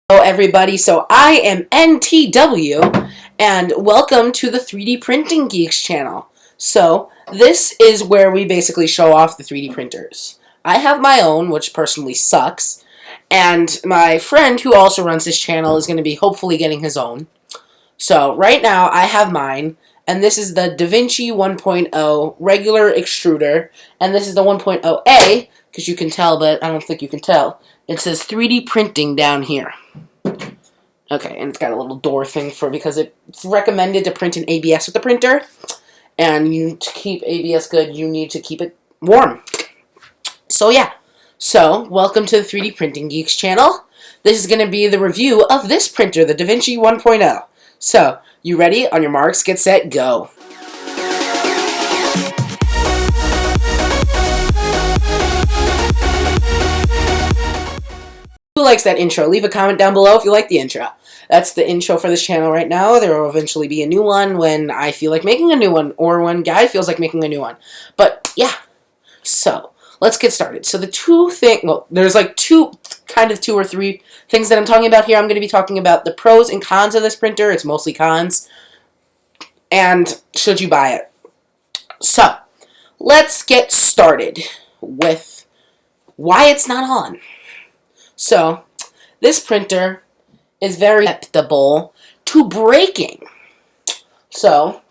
Hello everybody, so I am NTW and welcome to the 3D Printing Geeks channel. So this is where we basically show off the 3D printers. I have my own, which personally sucks, and my friend who also runs this channel is going to be hopefully getting his own. So right now I have mine, and this is the Vinci 1.0 regular extruder, and this is the 1.0A, because you can tell, but I don't think you can tell. It says 3D printing down here. Okay, and it's got a little door thing because it's recommended to print in ABS with the printer. And to keep ABS good, you need to keep it warm. So yeah. So, welcome to the 3D Printing Geeks channel. This is going to be the review of this printer, the Vinci 1.0. So, you ready? On your marks, get set, go. Who likes that intro? Leave a comment down below if you like the intro. That's the intro for this channel right now. There will eventually be a new one when I feel like making a new one, or when Guy feels like making a new one. But yeah, so let's get started. So the there's like two or three things that I'm talking about here. I'm going to be talking about the pros and cons of this printer. It's mostly cons. And should you buy it? So let's get started with why it's not on. So, this printer is very susceptible to breaking. So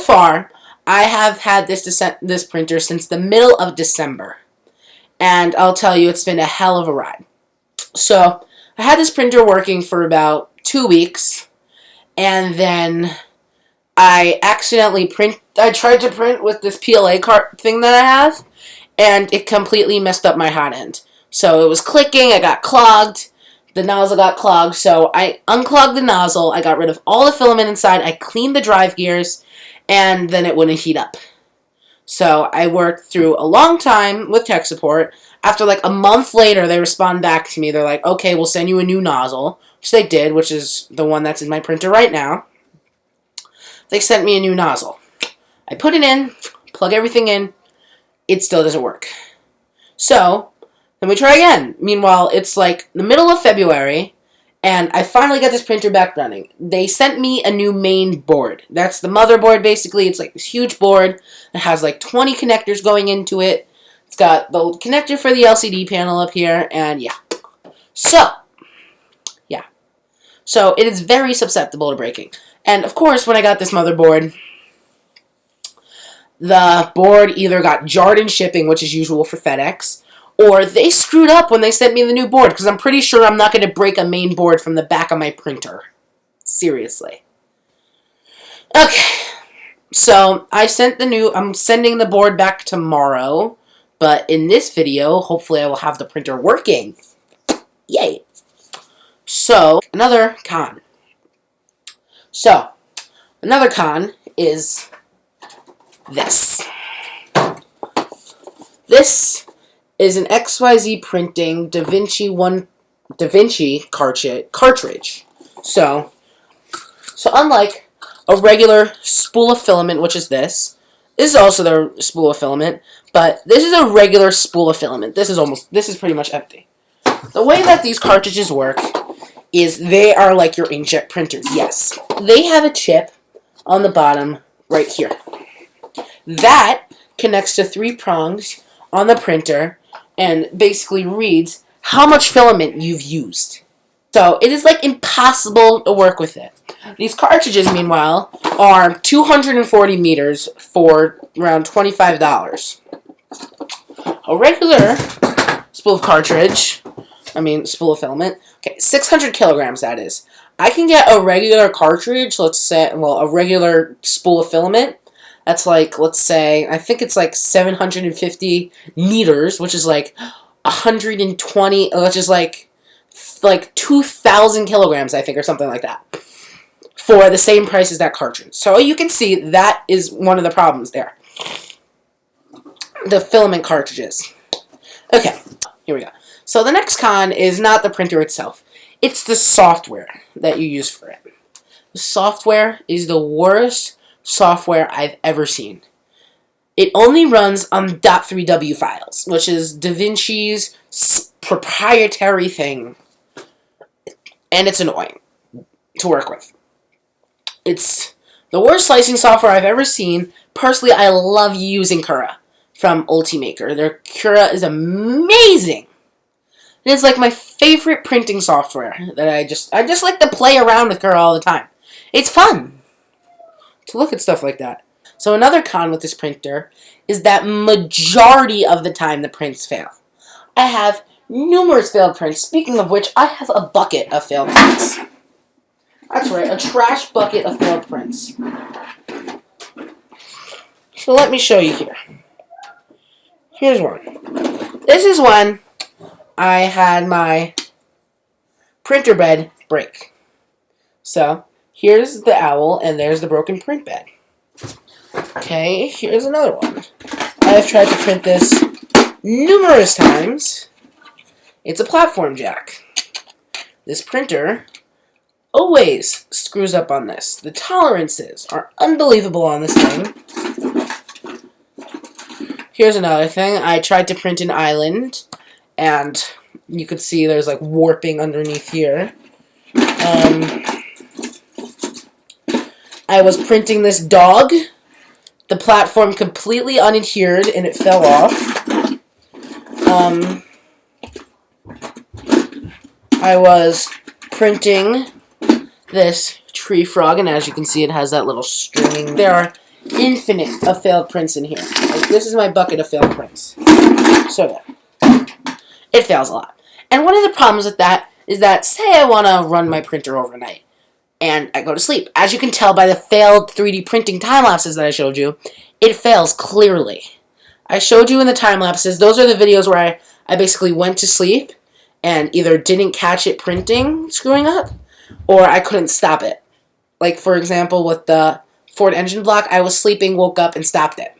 far, I have had this printer since the middle of December. And I'll tell you, it's been a hell of a ride. So, I had this printer working for about 2 weeks. And then I tried to print with this PLA cart thing that I have. And it completely messed up my hot end. So it was clicking, I got clogged, the nozzle got clogged, so I unclogged the nozzle, I got rid of all the filament inside, I cleaned the drive gears, and then it wouldn't heat up. So I worked through a long time with tech support. After like a month later, they respond back to me, they're like, okay, we'll send you a new nozzle, which they did, which is the one that's in my printer right now. They sent me a new nozzle. I put it in, plug everything in, it still doesn't work. So then we try again. Meanwhile, it's like the middle of February, and I finally got this printer back running. They sent me a new main board. That's the motherboard, basically. It's like this huge board that has like 20 connectors going into it. It's got the connector for the LCD panel up here, and yeah. So it is very susceptible to breaking. And of course, when I got this motherboard, the board either got jarred in shipping, which is usual for FedEx, or they screwed up when they sent me the new board, because I'm pretty sure I'm not going to break a main board from the back of my printer. Seriously. Okay. So, I'm sending the board back tomorrow, but in this video, hopefully I will have the printer working. Yay. So, another con. So, another con is this. This is an XYZPrinting Vinci cartridge. So unlike a regular spool of filament, which is this is also the spool of filament, but this is a regular spool of filament. This is pretty much empty. The way that these cartridges work is they are like your inkjet printers. Yes, they have a chip on the bottom right here. That connects to 3 prongs on the printer and basically reads how much filament you've used. So it is like impossible to work with it. These cartridges, meanwhile, are 240 meters for around $25. A regular spool of filament, okay, 600 kilograms that is. I can get a regular cartridge, a regular spool of filament. That's like, let's say, I think it's like 750 meters, which is like 120, which is like 2,000 kilograms, I think, or something like that, for the same price as that cartridge. So you can see that is one of the problems there. The filament cartridges. Okay, here we go. So the next con is not the printer itself. It's the software that you use for it. The software is the worst software I've ever seen. It only runs on .3w files, which is DaVinci's proprietary thing. and it's annoying to work with. It's the worst slicing software I've ever seen. Personally, I love using Cura from Ultimaker. Their Cura is amazing. It is like my favorite printing software that I just like to play around with Cura all the time. It's fun to look at stuff like that. So another con with this printer is that majority of the time the prints fail. I have numerous failed prints. Speaking of which, I have a bucket of failed prints. That's right, a trash bucket of failed prints. So let me show you here. Here's one. This is when I had my printer bed break. So here's the owl, and there's the broken print bed. Okay, here's another one. I have tried to print this numerous times. It's a platform jack. This printer always screws up on this. The tolerances are unbelievable on this thing. Here's another thing. I tried to print an island, and you could see there's like warping underneath here. I was printing this dog. The platform completely unadhered and it fell off. I was printing this tree frog, and as you can see, it has that little string. There are infinite of failed prints in here. Like, this is my bucket of failed prints. So yeah, it fails a lot. And one of the problems with that is that, say I want to run my printer overnight, and I go to sleep. As you can tell by the failed 3D printing time-lapses that I showed you, it fails clearly. I showed you in the time-lapses, those are the videos where I basically went to sleep and either didn't catch it printing, screwing up, or I couldn't stop it. Like, for example, with the Ford engine block, I was sleeping, woke up, and stopped it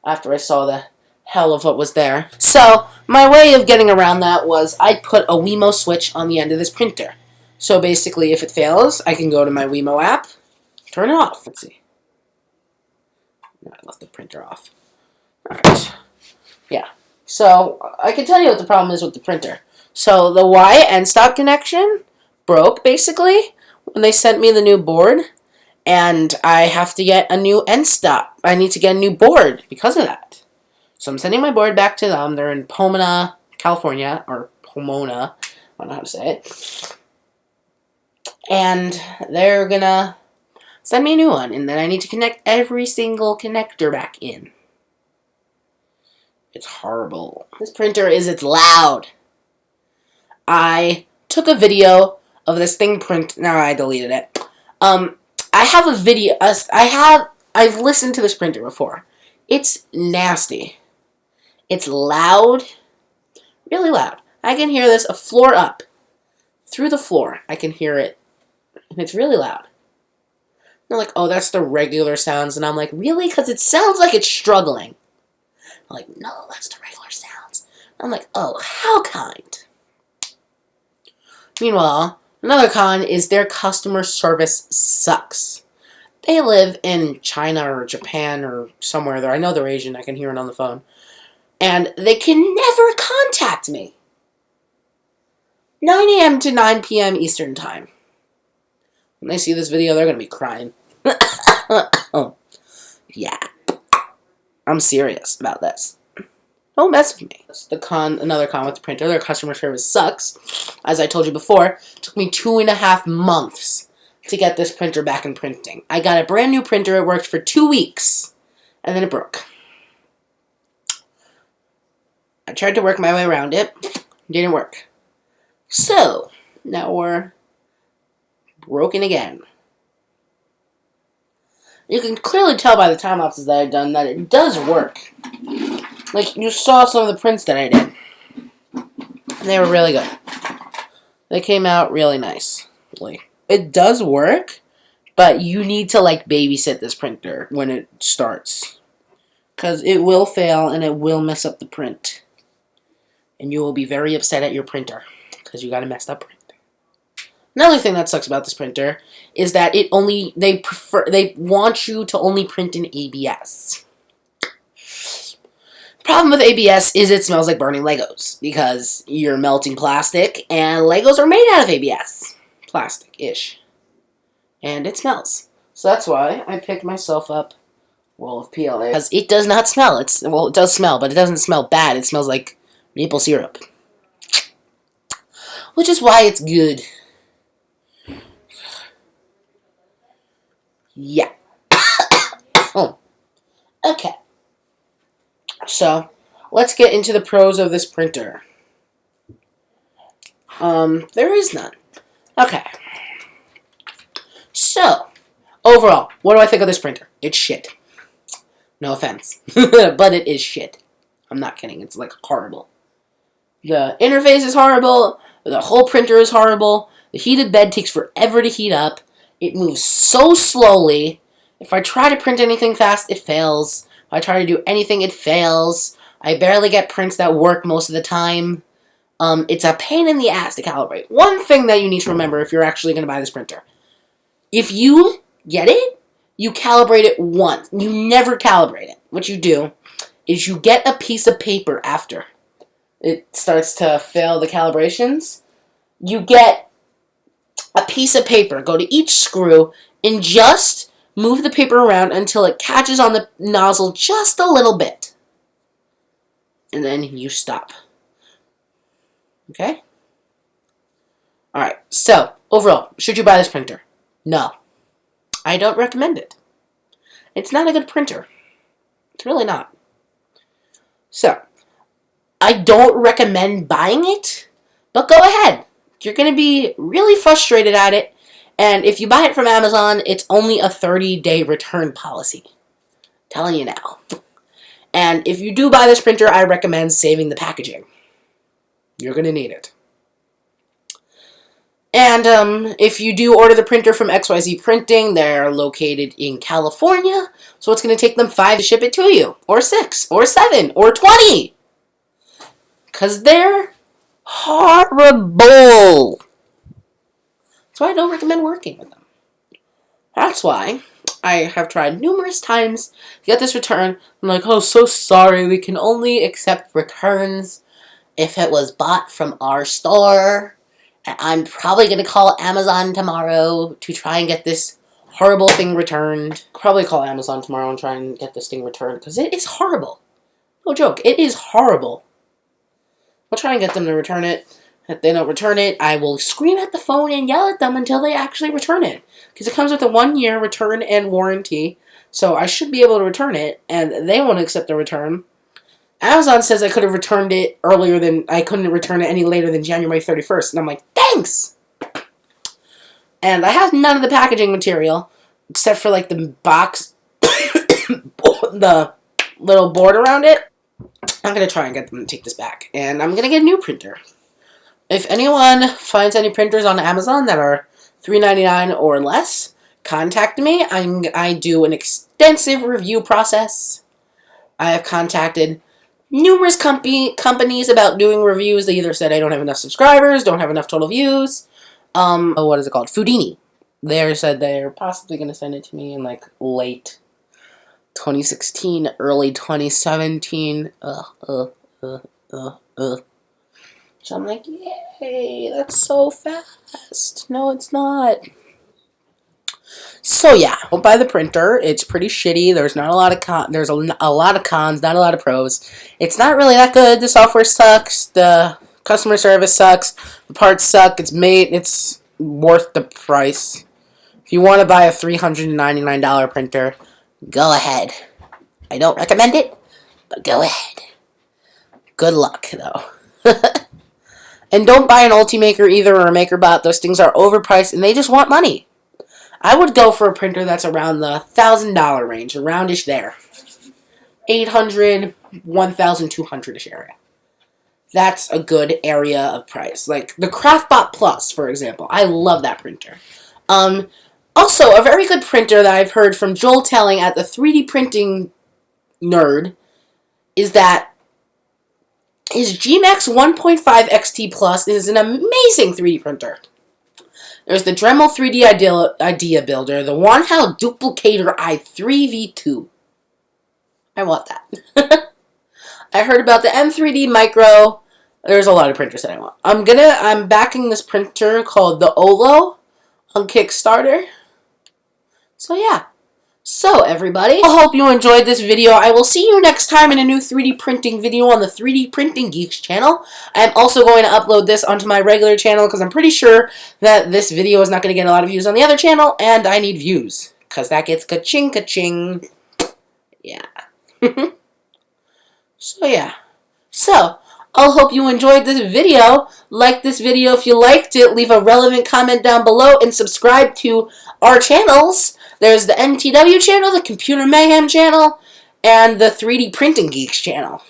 after I saw the hell of what was there. So, my way of getting around that was I put a Wemo switch on the end of this printer. So basically, if it fails, I can go to my Wemo app, turn it off. Let's see. No, I left the printer off. Alright. Yeah. So, I can tell you what the problem is with the printer. So, the Y end stop connection broke, basically, when they sent me the new board. And I have to get a new end stop. I need to get a new board because of that. So, I'm sending my board back to them. They're in Pomona, California, or Pomona. I don't know how to say it. And they're gonna send me a new one, and then I need to connect every single connector back in. It's horrible. This printer it's loud. I took a video of this thing now I deleted it. I have a video, I've listened to this printer before. It's nasty. It's loud, really loud. I can hear this a floor up. Through the floor, I can hear it. And it's really loud. They're like, oh, that's the regular sounds. And I'm like, really? Because it sounds like it's struggling. I'm like, no, that's the regular sounds. I'm like, oh, how kind. Meanwhile, another con is their customer service sucks. They live in China or Japan or somewhere there. I know they're Asian. I can hear it on the phone. And they can never contact me. 9 a.m. to 9 p.m. Eastern Time. When they see this video, they're going to be crying. Yeah. I'm serious about this. Don't mess with me. That's another con with the printer. Their customer service sucks. As I told you before, it took me 2.5 months to get this printer back in printing. I got a brand new printer. It worked for 2 weeks. And then it broke. I tried to work my way around it. Didn't work. So, now we're broken again. You can clearly tell by the time lapses that I've done that it does work. Like, you saw some of the prints that I did. And they were really good. They came out really nice. It does work, but you need to, like, babysit this printer when it starts. Because it will fail and it will mess up the print. And you will be very upset at your printer. Because you got a messed up print. Another thing that sucks about this printer is that they want you to only print in ABS. The problem with ABS is it smells like burning Legos because you're melting plastic and Legos are made out of ABS. plastic-ish. And it smells. So that's why I picked myself up roll of PLA. Because it does not smell. Well, it does smell, but it doesn't smell bad. It smells like maple syrup. Which is why it's good. Yeah. Oh. Okay. So, let's get into the pros of this printer. There is none. Okay. So, overall, what do I think of this printer? It's shit. No offense. But it is shit. I'm not kidding. It's like horrible. The interface is horrible. The whole printer is horrible. The heated bed takes forever to heat up. It moves so slowly. If I try to print anything fast, it fails. If I try to do anything, it fails. I barely get prints that work most of the time. It's a pain in the ass to calibrate. One thing that you need to remember if you're actually going to buy this printer. If you get it, you calibrate it once. You never calibrate it. What you do is you get a piece of paper after it starts to fail the calibrations. You get a piece of paper, go to each screw, and just move the paper around until it catches on the nozzle just a little bit. And then you stop. Okay? Alright, so, overall, should you buy this printer? No. I don't recommend it. It's not a good printer. It's really not. So, I don't recommend buying it, but go ahead. You're going to be really frustrated at it, and if you buy it from Amazon, it's only a 30-day return policy. Telling you now. And if you do buy this printer, I recommend saving the packaging. You're going to need it. And if you do order the printer from XYZPrinting, they're located in California, so it's going to take them 5 to ship it to you, or 6, or 7, or 20. Because they're horrible. That's why I don't recommend working with them. That's why I have tried numerous times to get this return. I'm like, oh, so sorry, we can only accept returns if it was bought from our store. And I'm probably going to call Amazon tomorrow to try and get this horrible thing returned. Probably call Amazon tomorrow and try and get this thing returned, because it is horrible. No joke, it is horrible. I'll try and get them to return it. If they don't return it, I will scream at the phone and yell at them until they actually return it. Because it comes with a 1-year return and warranty, so I should be able to return it, and they won't accept the return. Amazon says I could have returned it earlier than, I couldn't return it any later than January 31st. And I'm like, thanks! And I have none of the packaging material, except for like the box, the little board around it. I'm going to try and get them to take this back. And I'm going to get a new printer. If anyone finds any printers on Amazon that are $3.99 or less, contact me. I do an extensive review process. I have contacted numerous companies about doing reviews. They either said I don't have enough subscribers, don't have enough total views. What is it called? Foodini. They said they're possibly going to send it to me in like late 2016, early 2017. So I'm like, yay, that's so fast. No, it's not. So yeah, don't buy the printer. It's pretty shitty. There's not a lot of there's a lot of cons, not a lot of pros. It's not really that good. The software sucks. The customer service sucks. The parts suck. It's worth the price. If you want to buy a $399 printer, go ahead. I don't recommend it, but go ahead. Good luck though. And don't buy an Ultimaker either or a MakerBot. Those things are overpriced and they just want money. I would go for a printer that's around the $1,000 range, aroundish there. $800, $1,200-ish area. That's a good area of price. Like the CraftBot Plus, for example. I love that printer. Also, a very good printer that I've heard from Joel Telling at the 3D Printing Nerd is that his GMAX 1.5 XT Plus is an amazing 3D printer. There's the Dremel 3D Idea Builder, the Wanhao Duplicator i3v2. I want that. I heard about the M3D Micro. There's a lot of printers that I want. I'm backing this printer called the Olo. on Kickstarter. So yeah. So everybody, I hope you enjoyed this video. I will see you next time in a new 3D printing video on the 3D Printing Geeks channel. I'm also going to upload this onto my regular channel because I'm pretty sure that this video is not going to get a lot of views on the other channel, and I need views because that gets ka-ching, ka-ching. Yeah. So yeah. So, I'll hope you enjoyed this video. Like this video if you liked it. Leave a relevant comment down below and subscribe to our channels. There's the NTW channel, the Computer Mayhem channel, and the 3D Printing Geeks channel.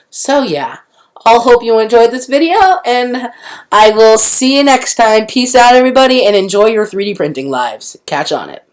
So yeah, I'll hope you enjoyed this video, and I will see you next time. Peace out, everybody, and enjoy your 3D printing lives. Catch on it.